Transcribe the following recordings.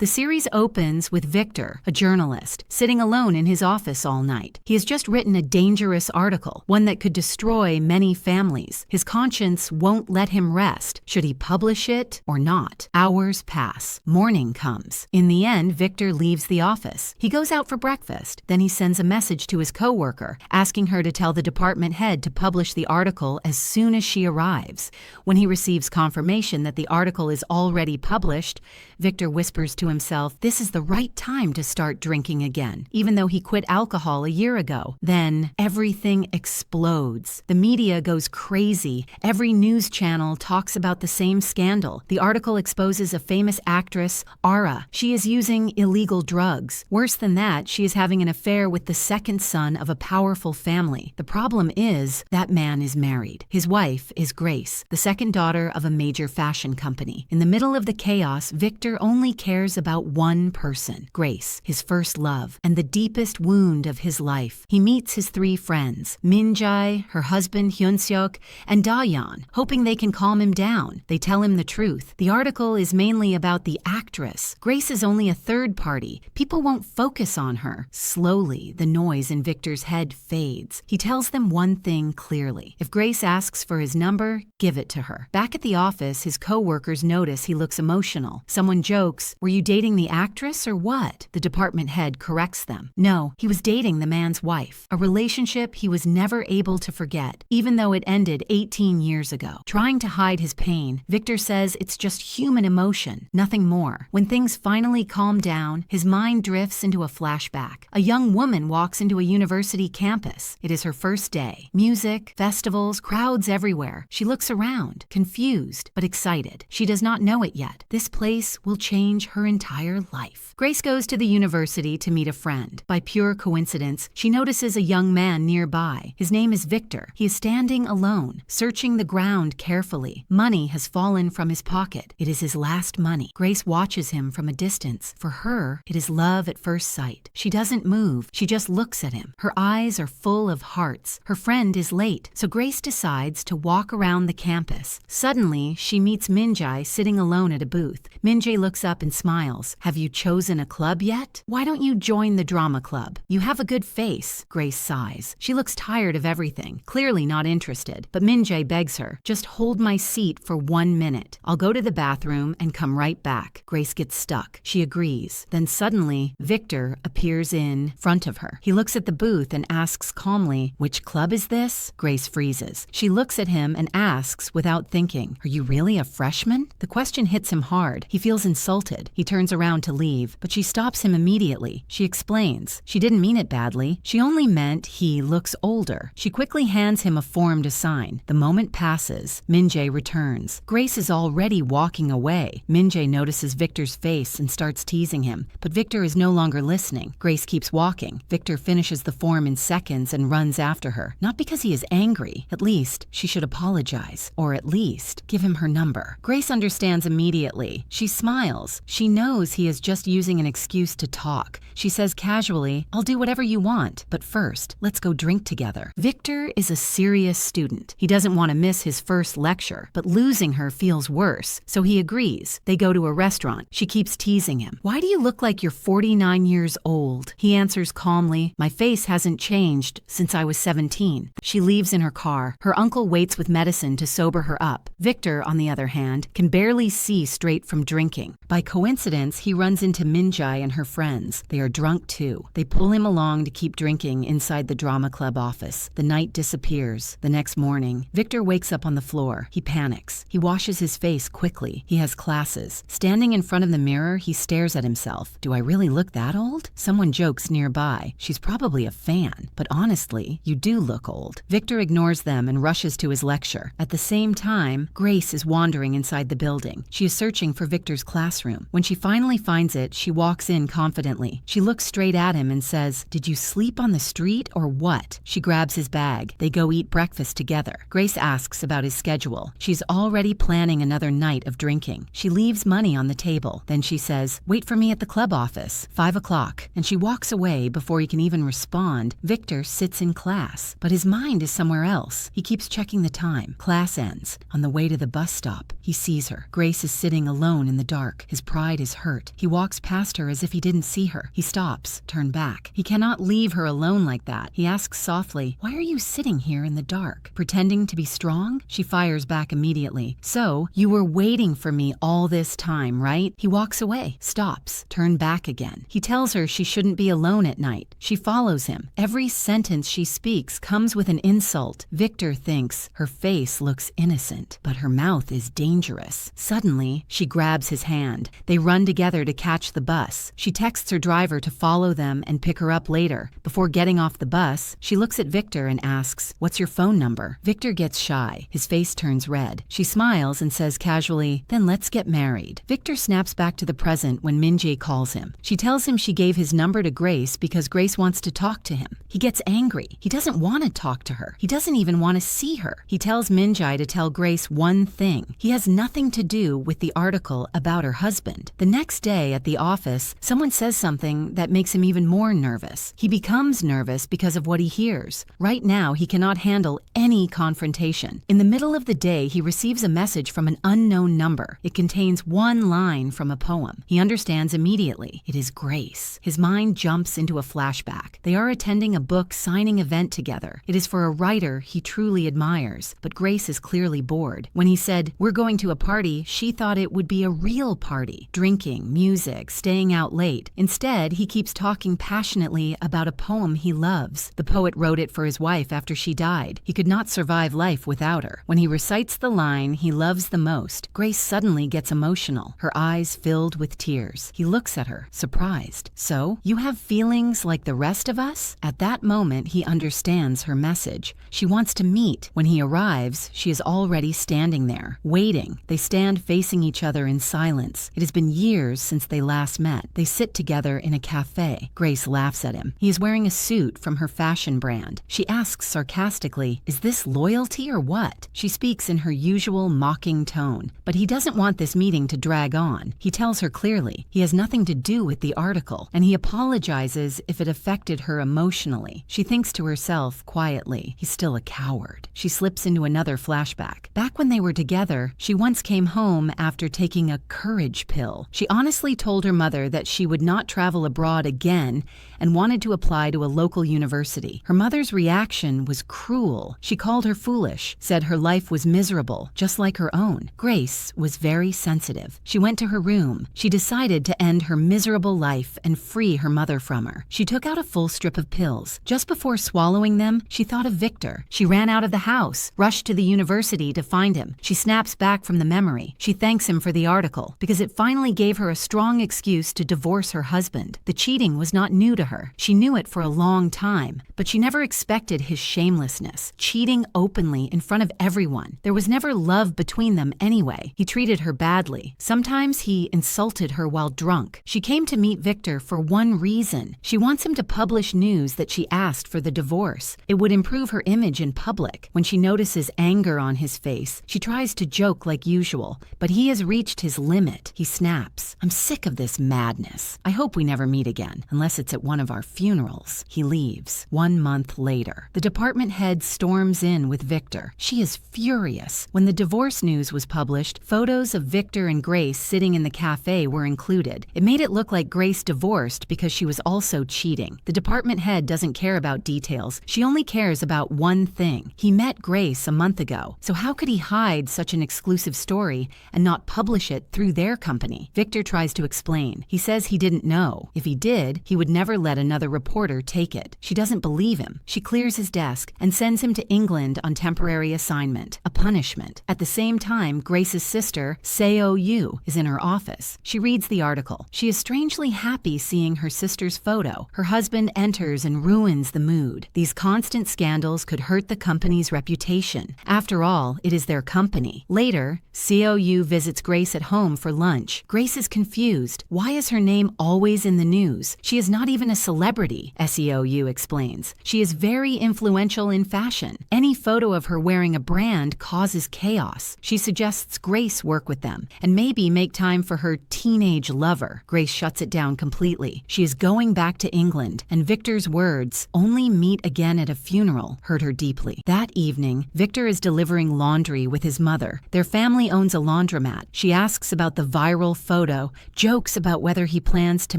The series opens with Victor, a journalist, sitting alone in his office all night. He has just written a dangerous article, one that could destroy many families. His conscience won't let him rest. Should he publish it or not? Hours pass. Morning comes. In the end, Victor leaves the office. He goes out for breakfast. Then he sends a message to his coworker, asking her to tell the department head to publish the article as soon as she arrives. When he receives confirmation that the article is already published, Victor whispers to himself, this is the right time to start drinking again, even though he quit alcohol a year ago. Then everything explodes. The media goes crazy. Every news channel talks about the same scandal. The article exposes a famous actress, Ara. She is using illegal drugs. Worse than that, she is having an affair with the second son of a powerful family. The problem is, that man is married. His wife is Grace, the second daughter of a major fashion company. In the middle of the chaos, Victor only cares about one person, Grace, his first love, and the deepest wound of his life. He meets his three friends, Min-jae, her husband Hyun-seok, and Da-yeon, hoping they can calm him down. They tell him the truth. The article is mainly about the actress. Grace is only a third party. People won't focus on her. Slowly, the noise in Victor's head fades. He tells them one thing clearly. If Grace asks for his number, give it to her. Back at the office, his co-workers notice he looks emotional. Someone jokes, were you dating the actress or what? The department head corrects them. No, he was dating the man's wife, a relationship he was never able to forget, even though it ended 18 years ago. Trying to hide his pain, Victor says it's just human emotion, nothing more. When things finally calm down, his mind drifts into a flashback. A young woman walks into a university campus. It is her first day. Music, festivals, crowds everywhere. She looks around, confused but excited. She does not know it yet. This place will change her entire life. Grace goes to the university to meet a friend. By pure coincidence, she notices a young man nearby. His name is Victor. He is standing alone, searching the ground carefully. Money has fallen from his pocket. It is his last money. Grace watches him from a distance. For her, it is love at first sight. She doesn't move. She just looks at him. Her eyes are full of hearts. Her friend is late, so Grace decides to walk around the campus. Suddenly, she meets Min-jae sitting alone at a booth. Min-jae looks up and smiles. Have you chosen a club yet? Why don't you join the drama club? You have a good face. Grace sighs. She looks tired of everything, clearly not interested. But Min-jae begs her, just hold my seat for 1 minute. I'll go to the bathroom and come right back. Grace gets stuck. She agrees. Then suddenly, Victor appears in front of her. He looks at the booth and asks calmly, which club is this? Grace freezes. She looks at him and asks without thinking, are you really a freshman? The question hits him hard. He feels insulted. He turns around to leave, but she stops him immediately. She explains. She didn't mean it badly. She only meant he looks older. She quickly hands him a form to sign. The moment passes. Min-jae returns. Grace is already walking away. Min-jae notices Victor's face and starts teasing him, but Victor is no longer listening. Grace keeps walking. Victor finishes the form in seconds and runs after her. Not because he is angry. At least, she should apologize. Or at least, give him her number. Grace understands immediately. She smiles. She knows he is just using an excuse to talk. She says casually, I'll do whatever you want, but first, let's go drink together. Victor is a serious student. He doesn't want to miss his first lecture, but losing her feels worse, so he agrees. They go to a restaurant. She keeps teasing him. Why do you look like you're 49 years old? He answers calmly, my face hasn't changed since I was 17. She leaves in her car. Her uncle waits with medicine to sober her up. Victor, on the other hand, can barely see straight from drinking. By coincidence, he runs into Min-jae and her friends. They are drunk too. They pull him along to keep drinking inside the drama club office. The night disappears. The next morning, Victor wakes up on the floor. He panics. He washes his face quickly. He has classes. Standing in front of the mirror, he stares at himself. Do I really look that old? Someone jokes nearby. She's probably a fan. But honestly, you do look old. Victor ignores them and rushes to his lecture. At the same time, Grace is wandering inside the building. She is searching for Victor's classroom. When she finally finds it, she walks in confidently. She looks straight at him and says, did you sleep on the street or what? She grabs his bag. They go eat breakfast together. Grace asks about his schedule. She's already planning another night of drinking. She leaves money on the table. Then she says, wait for me at the club office, 5 o'clock. And she walks away before he can even respond. Victor sits in class, but his mind is somewhere else. He keeps checking the time. Class ends. On the way to the bus stop, he sees her. Grace is sitting alone in the dark. dark. His pride is hurt. He walks past her as if he didn't see her. He stops, turned back. He cannot leave her alone like that. He asks softly, "Why are you sitting here in the dark? Pretending to be strong?" She fires back immediately. "So, you were waiting for me all this time, right?" He walks away, stops, turned back again. He tells her she shouldn't be alone at night. She follows him. Every sentence she speaks comes with an insult. Victor thinks her face looks innocent, but her mouth is dangerous. Suddenly, she grabs his hand. They run together to catch the bus. She texts her driver to follow them and pick her up later. Before getting off the bus, she looks at Victor and asks, "What's your phone number?" Victor gets shy. His face turns red. She smiles and says casually, "Then let's get married." Victor snaps back to the present when Min-jae calls him. She tells him she gave his number to Grace because Grace wants to talk to him. He gets angry. He doesn't want to talk to her. He doesn't even want to see her. He tells Min-jae to tell Grace one thing. He has nothing to do with the article about her husband. The next day at the office, someone says something that makes him even more nervous. He becomes nervous because of what he hears. Right now, he cannot handle any confrontation. In the middle of the day, he receives a message from an unknown number. It contains one line from a poem. He understands immediately. It is Grace. His mind jumps into a flashback. They are attending a book signing event together. It is for a writer he truly admires, but Grace is clearly bored. When he said, "We're going to a party," she thought it would be a real party. Drinking, music, staying out late. Instead, he keeps talking passionately about a poem he loves. The poet wrote it for his wife after she died. He could not survive life without her. When he recites the line he loves the most, Grace suddenly gets emotional, her eyes filled with tears. He looks at her, surprised. "So, you have feelings like the rest of us?" At that moment, he understands her message. She wants to meet. When he arrives, she is already standing there, waiting. They stand facing each other in silence. It has been years since they last met. They sit together in a cafe. Grace laughs at him. He is wearing a suit from her fashion brand. She asks sarcastically, "Is this loyalty or what?" She speaks in her usual mocking tone, but he doesn't want this meeting to drag on. He tells her clearly he has nothing to do with the article, and he apologizes if it affected her emotionally. She thinks to herself quietly, he's still a coward. She slips into another flashback. Back when they were together, she once came home after taking a courage pill. She honestly told her mother that she would not travel abroad again and wanted to apply to a local university. Her mother's reaction was cruel. She called her foolish, said her life was miserable, just like her own. Grace was very sensitive. She went to her room. She decided to end her miserable life and free her mother from her. She took out a full strip of pills. Just before swallowing them, she thought of Victor. She ran out of the house, rushed to the university to find him. She snaps back from the memory. She thanks him for the article because it finally gave her a strong excuse to divorce her husband. The cheating was not new to her. She knew it for a long time, but she never expected his shamelessness, cheating openly in front of everyone. There was never love between them anyway. He treated her badly. Sometimes he insulted her while drunk. She came to meet Victor for one reason. She wants him to publish news that she asked for the divorce. It would improve her image in public. When she notices anger on his face, she tries to joke like usual, but he has reached his limit. He snaps, "I'm sick of this madness. I hope we never meet again, unless it's at one of our funerals." He leaves. 1 month later, the department head storms in with Victor. She is furious. When the divorce news was published, photos of Victor and Grace sitting in the cafe were included. It made it look like Grace divorced because she was also cheating. The department head doesn't care about details. She only cares about one thing. He met Grace a month ago, so how could he hide such an exclusive story and not publish it through their company? Victor tries to explain. He says he didn't know. If he did, he would never let another reporter take it. She doesn't believe him. She clears his desk and sends him to England on temporary assignment, a punishment. At the same time, Grace's sister, Seop, is in her office. She reads the article. She is strangely happy seeing her sister's photo. Her husband enters and ruins the mood. These constant scandals could hurt the company's reputation. After all, it is their company. Later, Seop visits Grace at home for lunch. Grace is confused. Why is her name always in the news? She is not even a celebrity, Seop explains. She is very influential in fashion. Any photo of her wearing a brand causes chaos. She suggests Grace work with them and maybe make time for her teenage lover. Grace shuts it down completely. She is going back to England, and Victor's words, "only meet again at a funeral," hurt her deeply. That evening, Victor is delivering laundry with his mother. Their family owns a laundromat. She asks about about the viral photo, jokes about whether he plans to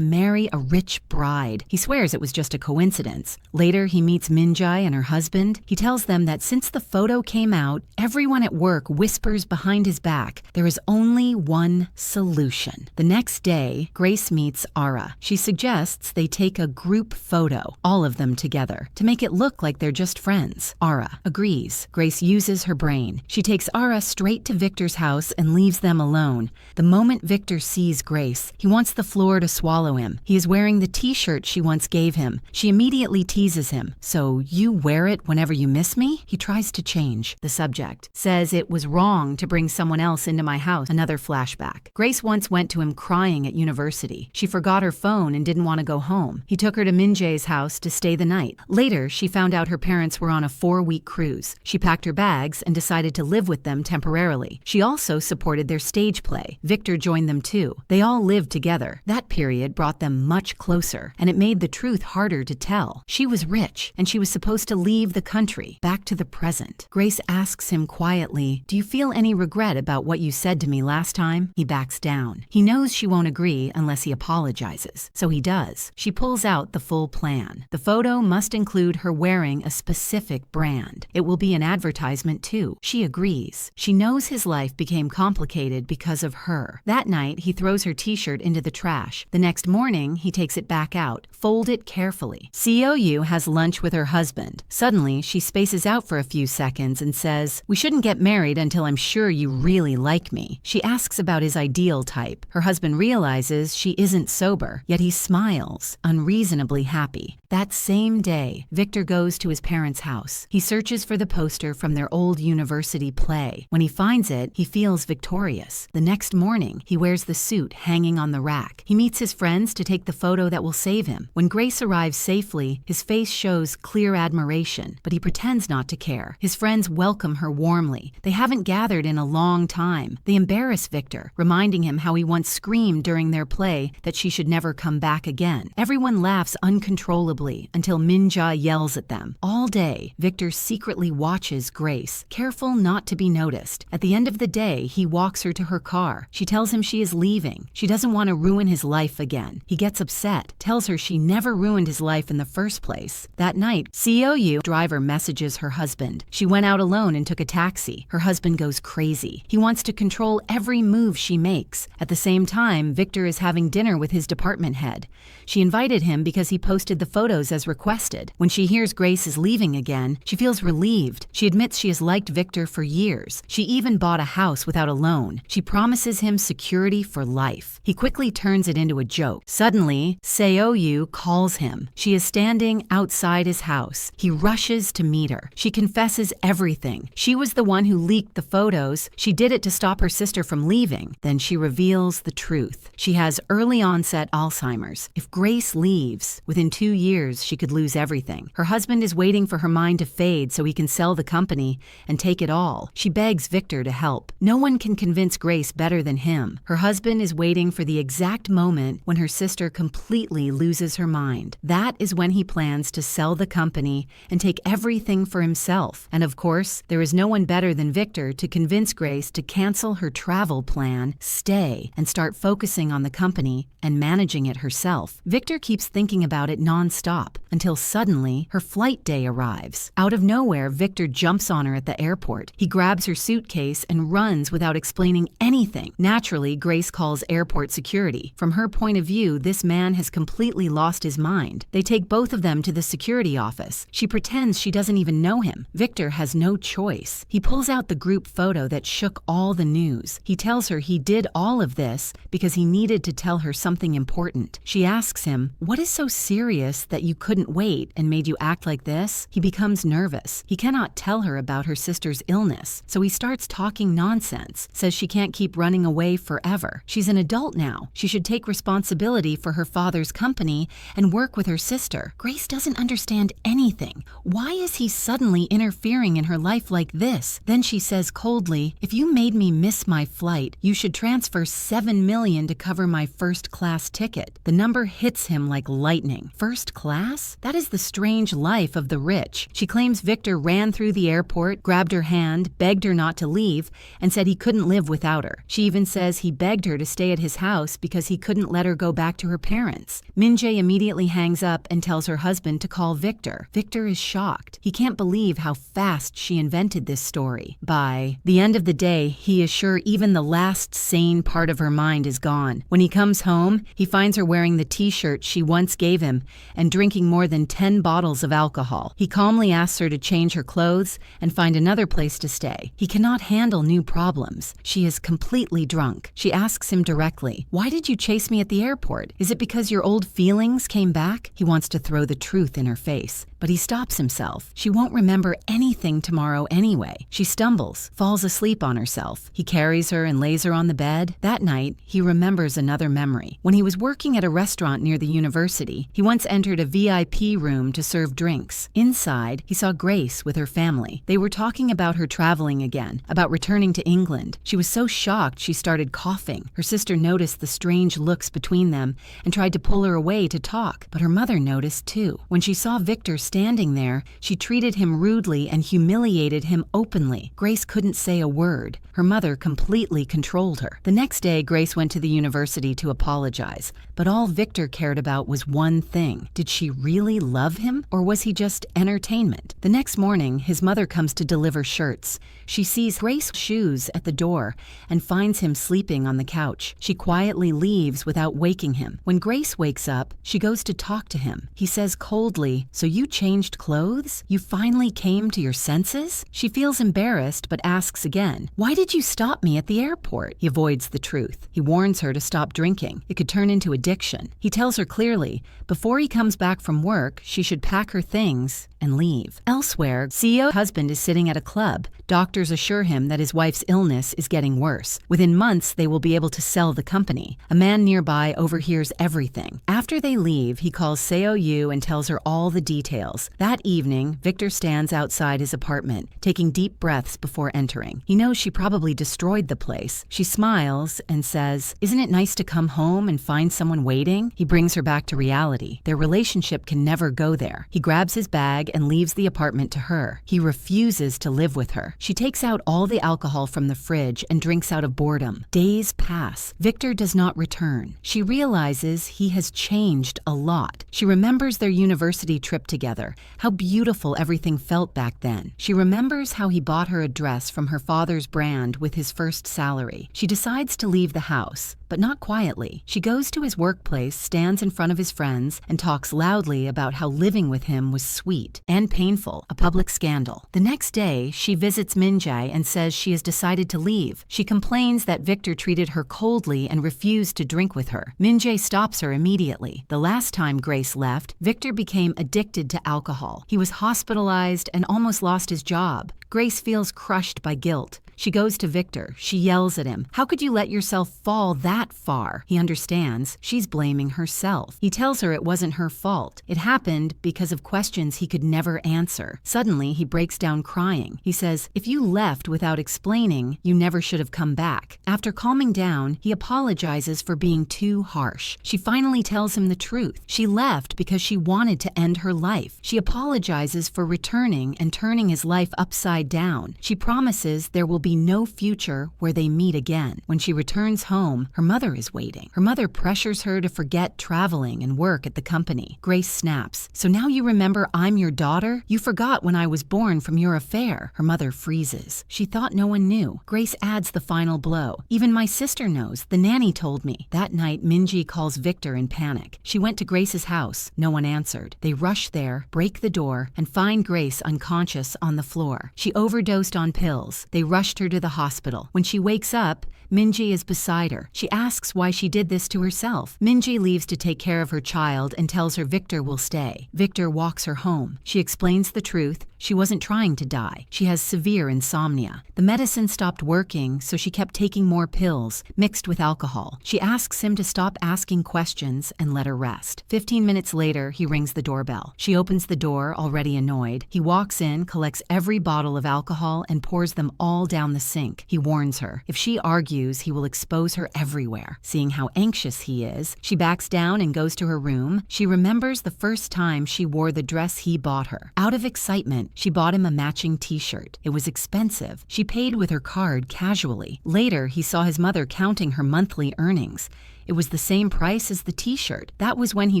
marry a rich bride. He swears it was just a coincidence. Later, he meets Min-jae and her husband. He tells them that since the photo came out, everyone at work whispers behind his back, there is only one solution. The next day, Grace meets Ara. She suggests they take a group photo, all of them together, to make it look like they're just friends. Ara agrees. Grace uses her brain. She takes Ara straight to Victor's house and leaves them alone. The moment Victor sees Grace, he wants the floor to swallow him. He is wearing the t-shirt she once gave him. She immediately teases him. So you wear it whenever you miss me? He tries to change the subject. Says it was wrong to bring someone else into my house. Another flashback. Grace once went to him crying at university. She forgot her phone and didn't want to go home. He took her to Min-jae's house to stay the night. Later, she found out her parents were on a 4-week cruise. She packed her bags and decided to live with them temporarily. She also supported their stage play. Victor joined them too. They all lived together. That period brought them much closer, and it made the truth harder to tell. She was rich, and she was supposed to leave the country. Back to the present. Grace asks him quietly, "Do you feel any regret about what you said to me last time?" He backs down. He knows she won't agree unless he apologizes, so he does. She pulls out the full plan. The photo must include her wearing a specific brand. It will be an advertisement too. She agrees. She knows his life became complicated because of her. That night, he throws her t-shirt into the trash. The next morning, he takes it back out. Fold it carefully. Seo has lunch with her husband. Suddenly, she spaces out for a few seconds and says, "We shouldn't get married until I'm sure you really like me." She asks about his ideal type. Her husband realizes she isn't sober, yet he smiles, unreasonably happy. That same day, Victor goes to his parents' house. He searches for the poster from their old university play. When he finds it, he feels victorious. The next morning, he wears the suit hanging on the rack. He meets his friends to take the photo that will save him. When Grace arrives safely, his face shows clear admiration, but he pretends not to care. His friends welcome her warmly. They haven't gathered in a long time. They embarrass Victor, reminding him how he once screamed during their play that she should never come back again. Everyone laughs uncontrollably until Min-jae yells at them. All day, Victor secretly watches Grace, careful not to be noticed. At the end of the day, he walks her to her car. She tells him she is leaving. She doesn't want to ruin his life again. He gets upset, tells her she never ruined his life in the first place. That night, Seo driver messages her husband. She went out alone and took a taxi. Her husband goes crazy. He wants to control every move she makes. At the same time, Victor is having dinner with his department head. She invited him because he posted the photos as requested. When she hears Grace is leaving again, she feels relieved. She admits she has liked Victor for years. She even bought a house without a loan. She promises him security for life. He quickly turns it into a joke. Suddenly, Seo calls him. She is standing outside his house. He rushes to meet her. She confesses everything. She was the one who leaked the photos. She did it to stop her sister from leaving. Then she reveals the truth. She has early onset Alzheimer's. If Grace leaves, within 2 years, she could lose everything. Her husband is waiting for her mind to fade so he can sell the company and take it all. She begs Victor to help. No one can convince Grace better than him. Her husband is waiting for the exact moment when her sister completely loses her mind. That is when he plans to sell the company and take everything for himself. And of course, there is no one better than Victor to convince Grace to cancel her travel plan, stay, and start focusing on the company and managing it herself. Victor keeps thinking about it non-stop until suddenly her flight day arrives. Out of nowhere, Victor jumps on her at the airport. He grabs her suitcase and runs without explaining anything. Naturally, Grace calls airport security. From her point of view, this man has completely lost his mind. They take both of them to the security office. She pretends she doesn't even know him. Victor has no choice. He pulls out the group photo that shook all the news. He tells her he did all of this because he needed to tell her something important. She asks him, "What is so serious that you couldn't wait and made you act like this?" He becomes nervous. He cannot tell her about her sister's illness, so he starts talking nonsense, says she can't keep running away forever. She's an adult now. She should take responsibility for her father's company and work with her sister. Grace doesn't understand anything. Why is he suddenly interfering in her life like this? Then she says coldly, "If you made me miss my flight, you should transfer $7 million to cover my first class ticket." The number hits him like lightning. First class? That is the strange life of the rich. She claims Victor ran through the airport, grabbed her hand, begged her not to leave, and said he couldn't live without her. She even says he begged her to stay at his house because he couldn't let her go back to her parents. Min-jae immediately hangs up and tells her husband to call Victor. Victor is shocked. He can't believe how fast she invented this story. By the end of the day, he is sure even the last sane part of her mind is gone. When he comes home, he finds her wearing the t-shirt she once gave him and drinking more than 10 bottles of alcohol. He calmly asks her to change her clothes and find another place to stay. He cannot handle new problems. She is completely drunk. She asks him directly, "Why did you chase me at the airport? Is it because your old feelings came back?" He wants to throw the truth in her face, but he stops himself. She won't remember anything tomorrow anyway. She stumbles, falls asleep on herself. He carries her and lays her on the bed. That night, he remembers another memory. When he was working at a restaurant near the university, he once entered a VIP room to serve drinks. Inside, he saw Grace with her family. They were talking about her traveling again, about returning to England. She was so shocked she started coughing. Her sister noticed the strange looks between them and tried to pull her away to talk, but her mother noticed too. When she saw Victor standing there, she treated him rudely and humiliated him openly. Grace couldn't say a word. Her mother completely controlled her. The next day, Grace went to the university to apologize, but all Victor cared about was one thing. Did she really love him, or was he just entertainment? The next morning, his mother comes to deliver shirts. She sees Grace's shoes at the door and finds him sleeping on the couch. She quietly leaves without waking him. When Grace wakes up, she goes to talk to him. He says coldly, "So you changed clothes? You finally came to your senses?" She feels embarrassed but asks again, "Why did you stop me at the airport?" He avoids the truth. He warns her to stop drinking. It could turn into addiction. He tells her clearly, before he comes back from work, she should pack her things and leave. Elsewhere, CEO's husband is sitting at a club. Doctors assure him that his wife's illness is getting worse. Within months, they will be able to sell the company. A man nearby overhears everything. After they leave, he calls Seo and tells her all the details. That evening, Victor stands outside his apartment, taking deep breaths before entering. He knows she probably destroyed the place. She smiles and says, "Isn't it nice to come home and find someone waiting?" He brings her back to reality. Their relationship can never go there. He grabs his bag and leaves the apartment to her. He refuses to live with her. She takes out all the alcohol from the fridge and drinks out of boredom. Days pass. Victor does not return. She realizes he has changed a lot. She remembers their university trip together, how beautiful everything felt back then. She remembers how he bought her a dress from her father's brand with his first salary. She decides to leave the house, but not quietly. She goes to his workplace, stands in front of his friends, and talks loudly about how living with him was sweet and painful, a public scandal. The next day, she visits Min-jae and says she has decided to leave. She complains that Victor treated her coldly and refused to drink with her. Min-jae stops her immediately. The last time Grace left, Victor became addicted to alcohol. He was hospitalized and almost lost his job. Grace feels crushed by guilt. She goes to Victor. She yells at him. "How could you let yourself fall that far?" He understands. She's blaming herself. He tells her it wasn't her fault. It happened because of questions he could never answer. Suddenly, he breaks down crying. He says, "If you left without explaining, you never should have come back." After calming down, he apologizes for being too harsh. She finally tells him the truth. She left because she wanted to end her life. She apologizes for returning and turning his life upside down. She promises there will be no future where they meet again. When she returns home, her mother is waiting. Her mother pressures her to forget traveling and work at the company. Grace snaps. "So now you remember I'm your daughter? You forgot when I was born from your affair." Her mother freezes. She thought no one knew. Grace adds the final blow. "Even my sister knows. The nanny told me." That night, Min-jae calls Victor in panic. She went to Grace's house. No one answered. They rush there, break the door, and find Grace unconscious on the floor. She overdosed on pills. They rushed her to the hospital. When she wakes up, Min-jae is beside her. She asks why she did this to herself. Min-jae leaves to take care of her child and tells her Victor will stay. Victor walks her home. She explains the truth. She wasn't trying to die. She has severe insomnia. The medicine stopped working, so she kept taking more pills, mixed with alcohol. She asks him to stop asking questions and let her rest. 15 minutes later, he rings the doorbell. She opens the door, already annoyed. He walks in, collects every bottle of alcohol, and pours them all down the sink. He warns her. If she argues, he will expose her everywhere. Seeing how anxious he is, she backs down and goes to her room. She remembers the first time she wore the dress he bought her. Out of excitement, she bought him a matching t-shirt. It was expensive. She paid with her card casually. Later, he saw his mother counting her monthly earnings. It was the same price as the t-shirt. That was when he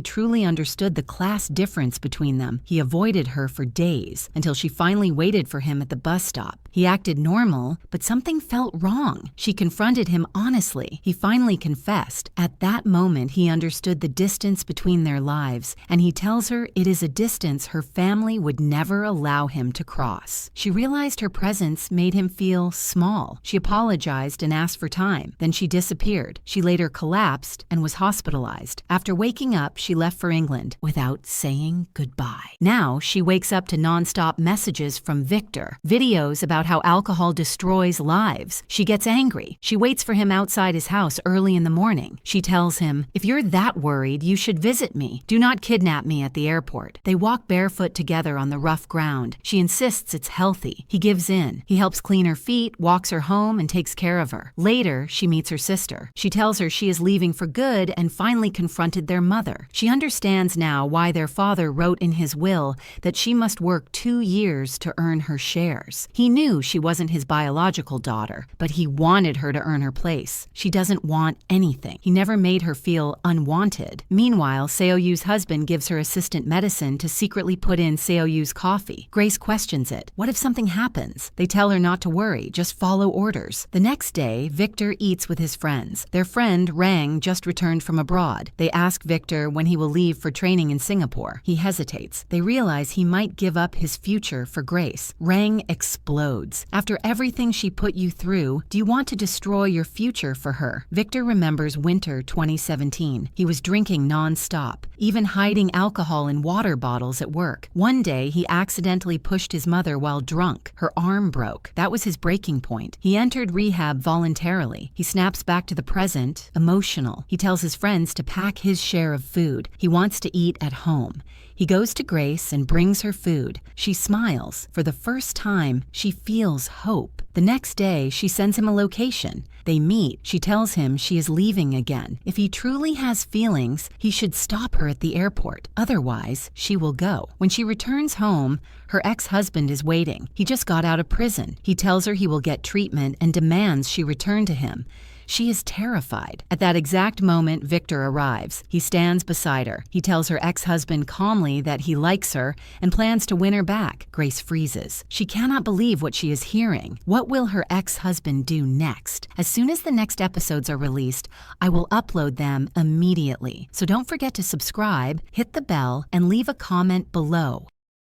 truly understood the class difference between them. He avoided her for days, until she finally waited for him at the bus stop. He acted normal, but something felt wrong. She confronted him honestly. He finally confessed. At that moment, he understood the distance between their lives, and he tells her it is a distance her family would never allow him to cross. She realized her presence made him feel small. She apologized and asked for time. Then she disappeared. She later collapsed and was hospitalized. After waking up, she left for England without saying goodbye. Now, she wakes up to non-stop messages from Victor, videos about how alcohol destroys lives. She gets angry. She waits for him outside his house early in the morning. She tells him, "If you're that worried, you should visit me. Do not kidnap me at the airport." They walk barefoot together on the rough ground. She insists it's healthy. He gives in. He helps clean her feet, walks her home, and takes care of her. Later, she meets her sister. She tells her she is leaving for good and finally confronted their mother. She understands now why their father wrote in his will that she must work 2 years to earn her shares. He knew she wasn't his biological daughter, but he wanted her to earn her place. She doesn't want anything. He never made her feel unwanted. Meanwhile, Seoyu's husband gives her assistant medicine to secretly put in Seoyu's coffee. Grace questions it. What if something happens? They tell her not to worry, just follow orders. The next day, Victor eats with his friends. Their friend, Rang, just returned from abroad. They ask Victor when he will leave for training in Singapore. He hesitates. They realize he might give up his future for Grace. Rang explodes. After everything she put you through, do you want to destroy your future for her? Victor remembers winter 2017. He was drinking non-stop, even hiding alcohol in water bottles at work. One day, he accidentally pushed his mother while drunk. Her arm broke. That was his breaking point. He entered rehab voluntarily. He snaps back to the present, emotional. He tells his friends to pack his share of food. He wants to eat at home. He goes to Grace and brings her food. She smiles. For the first time, she feels hope. The next day, she sends him a location. They meet. She tells him she is leaving again. If he truly has feelings, he should stop her at the airport. Otherwise, she will go. When she returns home, her ex-husband is waiting. He just got out of prison. He tells her he will get treatment and demands she return to him. She is terrified. At that exact moment, Victor arrives. He stands beside her. He tells her ex-husband calmly that he likes her and plans to win her back. Grace freezes. She cannot believe what she is hearing. What will her ex-husband do next? As soon as the next episodes are released, I will upload them immediately. So don't forget to subscribe, hit the bell, and leave a comment below.